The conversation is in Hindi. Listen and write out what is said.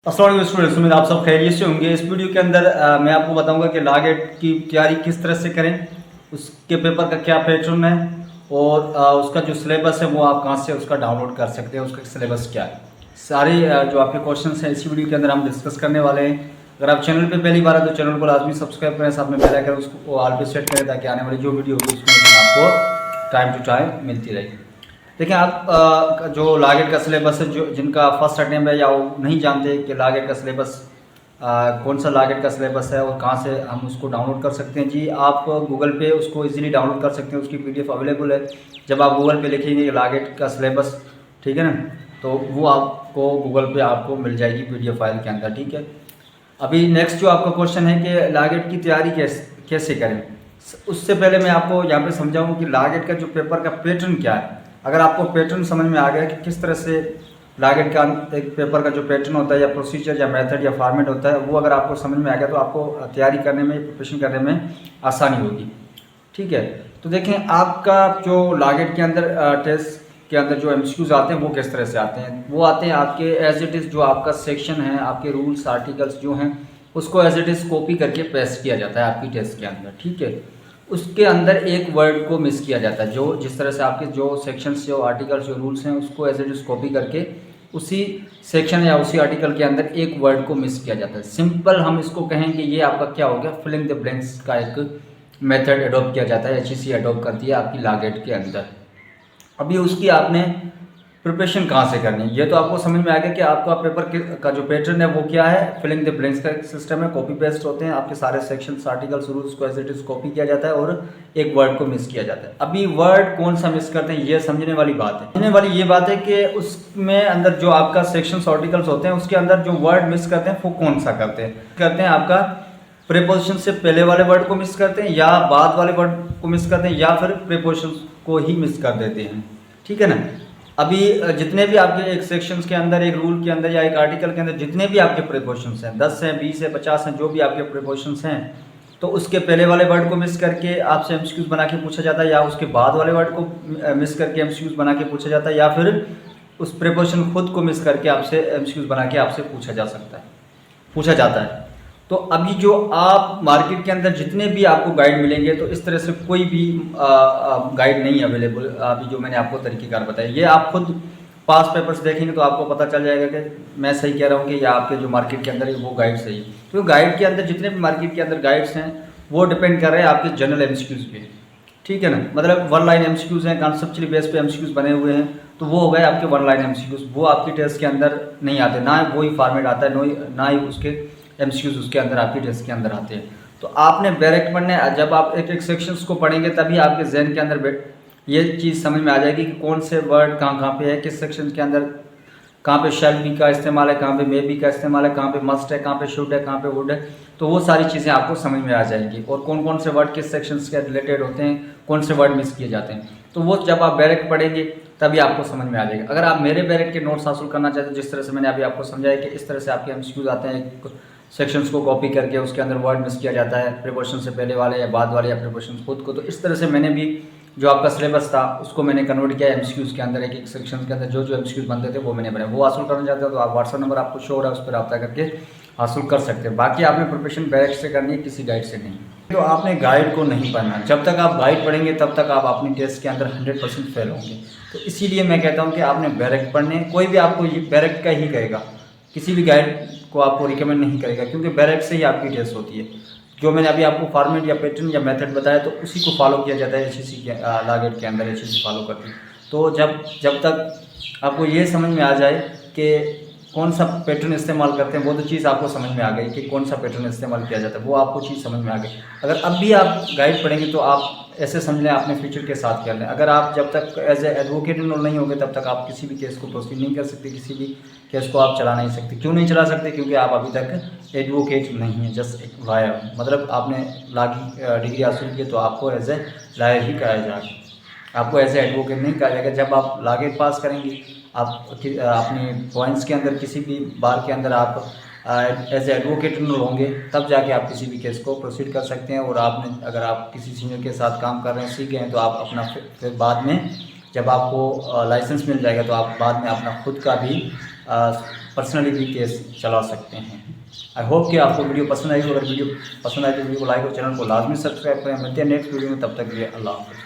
अस्सलाम वालेकुम स्टूडेंट्स, उम्मीद आप सब खैरियत से होंगे। इस वीडियो के अंदर मैं आपको बताऊंगा कि लॉ गेट की तैयारी किस तरह से करें, उसके पेपर का क्या पैटर्न है और उसका जो सिलेबस है वो आप कहां से उसका डाउनलोड कर सकते हैं, उसका सिलेबस क्या है। सारे जो आपके क्वेश्चंस हैं इसी वीडियो के अंदर हम डिस्कस करने वाले हैं। अगर आप चैनल पर पहली बार है तो चैनल को लाजमी सब्सक्राइब करें, साथ में बेल आइकन उसको ऑल पे सेट करें ताकि आने वाली जो वीडियो होगी उसमें आपको टाइम टू टाइम मिलती रहेगी। देखिए आप जो लॉ गेट का सिलेबस है, जो जिनका फर्स्ट अटेम्प्ट है या वो नहीं जानते कि लॉ गेट का सिलेबस कौन सा लॉ गेट का सिलेबस है और कहाँ से हम उसको डाउनलोड कर सकते हैं। जी आप गूगल पे उसको इजीली डाउनलोड कर सकते हैं, उसकी पीडीएफ अवेलेबल है। जब आप गूगल पे लिखेंगे लॉ गेट का सिलेबस, ठीक है ना, तो वो आपको गूगल पे आपको मिल जाएगी पीडीएफ फाइल के अंदर, ठीक है। अभी नेक्स्ट जो आपका क्वेश्चन है कि लॉ गेट की तैयारी कैसे करें, उससे पहले मैं आपको यहाँ पे समझाऊँ कि लॉ गेट का जो पेपर का पैटर्न क्या है। अगर आपको पैटर्न समझ में आ गया कि किस तरह से लॉ गेट का एक पेपर का जो पैटर्न होता है या प्रोसीजर या मेथड या फॉर्मेट होता है, वो अगर आपको समझ में आ गया तो आपको तैयारी करने में, प्रिपरेशन करने में आसानी होगी, ठीक है। तो देखें आपका जो लॉ गेट के अंदर टेस्ट के अंदर जो एमसीक्यूज आते हैं वो किस तरह से आते हैं। वो आते हैं आपके एज इट इज़, जो आपका सेक्शन है, आपके रूल्स आर्टिकल्स जो हैं उसको एज इट इज़ कॉपी करके पेस्ट किया जाता है आपकी टेस्ट के अंदर, ठीक है। उसके अंदर एक वर्ड को मिस किया जाता है, जो जिस तरह से आपके जो सेक्शंस, जो आर्टिकल्स, जो रूल्स हैं उसको एज इट इज़ कॉपी करके उसी सेक्शन या उसी आर्टिकल के अंदर एक वर्ड को मिस किया जाता है। सिंपल हम इसको कहें कि ये आपका क्या हो गया, फिलिंग द ब्लैंक्स का एक मेथड अडॉप्ट किया जाता है, एचईसी अडॉप्ट करती है आपकी लॉ गेट के अंदर। अभी उसकी आपने प्रिपरेशन कहाँ से करनी है, ये तो आपको समझ में आ गया कि आपका पेपर का जो पैटर्न है वो क्या है। फिलिंग द ब्लैंक्स का एक सिस्टम है, कॉपी पेस्ट होते हैं आपके सारे सेक्शंस, आर्टिकल्स, रूल्स को एज इट इज कॉपी किया जाता है और एक वर्ड को मिस किया जाता है। अभी वर्ड कौन सा मिस करते हैं ये समझने वाली बात है। समझने वाली ये बात है कि उसमें अंदर जो आपका सेक्शंस, आर्टिकल्स होते हैं उसके अंदर जो वर्ड मिस करते हैं वो कौन सा करते हैं आपका प्रीपोजिशन से पहले वाले वर्ड को मिस करते हैं या बाद वाले वर्ड को मिस करते हैं या फिर प्रीपोजिशन को ही मिस कर देते हैं, ठीक है ना। अभी जितने भी आपके एक सेक्शंस के अंदर, एक रूल के अंदर या एक आर्टिकल के अंदर जितने भी आपके प्रीपोजिशंस हैं, 10 हैं, 20 हैं, 50 हैं, जो भी आपके प्रीपोजिशंस हैं, तो उसके पहले वाले वर्ड को मिस करके आपसे एमसीक्यूज बना के पूछा जाता है या उसके बाद वाले वर्ड को मिस करके एमसीक्यूज बना के पूछा जाता है या फिर उस प्रीपोजिशन खुद को मिस करके आपसे एमसीक्यूज बना के आपसे पूछा जाता है। तो अभी जो आप मार्केट के अंदर जितने भी आपको गाइड मिलेंगे तो इस तरह से कोई भी गाइड नहीं अवेलेबल। अभी जो मैंने आपको तरीक़ेकार बताया, ये आप खुद पास पेपर्स देखेंगे तो आपको पता चल जाएगा कि मैं सही कह रहा हूँ कि या आपके जो मार्केट के अंदर है वो गाइड सही है। तो गाइड के अंदर जितने भी मार्केट के अंदर गाइड्स हैं वो डिपेंड कर रहे हैं आपके जनरल एमसीक्यूज पे, ठीक है ना। मतलब वन लाइन एमसीक्यूज हैं, कॉन्सेप्चुअली बेस पे एमसीक्यूज बने हुए हैं, तो वो हो गए आपके वन लाइन एमसीक्यूज। वो आपकी टेस्ट के अंदर नहीं आते, ना वही फॉर्मेट आता है, ना ही उसके एमसीक्यूज उसके अंदर आपकी टेस्ट के अंदर आते हैं। तो आपने डायरेक्ट पढ़ने, जब आप एक एक सेक्शंस को पढ़ेंगे तभी आपके जहन के अंदर ये चीज़ समझ में आ जाएगी कि कौन से वर्ड कहाँ पे है, किस सेक्शन के अंदर कहाँ पे शैल बी का इस्तेमाल है, कहाँ पे मे बी का इस्तेमाल है, कहाँ पे मस्ट है, कहाँ पे शुड है, कहाँ पे वुड है। तो वो सारी चीज़ें आपको समझ में आ जाएंगी और कौन कौन से वर्ड किस सेक्शंस के रिलेटेड होते हैं, कौन से वर्ड मिस किए जाते हैं। तो वो जब आप डायरेक्ट पढ़ेंगे तभी आपको समझ में आ जाएगा। अगर आप मेरे डायरेक्ट के नोट्स हासिल करना चाहते हैं, जिस तरह से मैंने अभी आपको समझाया कि इस तरह से आपके एमसीक्यूज आते हैं, सेक्शंस को कॉपी करके उसके अंदर वर्ड मिस किया जाता है, प्रीपोजिशन से पहले वाले या बाद वाले या प्रीपोजिशन खुद को। तो इस तरह से मैंने भी जो आपका सिलेबस था उसको मैंने कन्वर्ट किया एमसीक्यूज के अंदर। एक एक सेक्शन के अंदर जो जो एमसीक्यूज बनते थे वो मैंने बनाए। वो हासिल करना चाहते हो तो आप व्हाट्सअप नंबर आपको शो हो रहा है, उस पर रब्ता करके हासिल कर सकते हैं। बाकी आपने प्रिपरेशन डायरेक्ट से करनी है, किसी गाइड से नहीं। तो आपने गाइड को नहीं पढ़ना, जब तक आप गाइड पढ़ेंगे तब तक आप अपनी टेस्ट के अंदर 100% फेल होंगे। तो इसीलिए मैं कहता हूँ कि आपने डायरेक्ट पढ़ने, कोई भी आपको डायरेक्ट का ही कहेगा, किसी भी गाइड को आपको रिकमेंड नहीं करेगा, क्योंकि डायरेक्ट से ही आपकी टेस्ट होती है। जो मैंने अभी आपको फॉर्मेट या पैटर्न या मेथड बताया तो उसी को फॉलो किया जाता है एचईसी के लॉ गेट के अंदर, एचईसी फॉलो करती है। तो जब तक आपको ये समझ में आ जाए कि कौन सा पैटर्न इस्तेमाल करते हैं, वो तो चीज़ आपको समझ में आ गई कि कौन सा पैटर्न इस्तेमाल किया जाता है, वो आपको चीज़ समझ में आ गई। अगर अब भी आप गाइड पढ़ेंगे तो आप ऐसे समझ लें अपने फ्यूचर के साथ कर लें। अगर आप जब तक एज ए एडवोकेट इनरोल नहीं होंगे तब तक आप किसी भी केस को प्रोसीड नहीं कर सकते, किसी भी केस को आप चला नहीं सकते। क्यों नहीं चला सकते? क्योंकि आप अभी तक एडवोकेट नहीं हैं, जस्ट एक लॉयर। मतलब आपने लॉ की डिग्री हासिल की तो आपको एज ए लॉयर ही कहा जाएगा, आपको एज ए एडवोकेट नहीं कहा जाएगा। जब आप लॉ गेट पास करेंगे, आप अपने पॉइंट्स के अंदर किसी भी बार के अंदर आप एज ए एडवोकेट होंगे, तब जाके आप किसी भी केस को प्रोसीड कर सकते हैं। और आपने, अगर आप किसी सीनियर के साथ काम कर रहे हैं, सीख गए हैं, तो आप अपना फिर बाद में जब आपको लाइसेंस मिल जाएगा तो आप बाद में अपना खुद का भी पर्सनली भी केस चला सकते हैं। आई होप कि आपको वीडियो पसंद आई हो। अगर वीडियो पसंद आए तो वीडियो को लाइक और चैनल को लाजमी सब्सक्राइब करें। मिलते हैं नेक्स्ट वीडियो में, तब तक के लिए अल्लाह हाफ़िज़।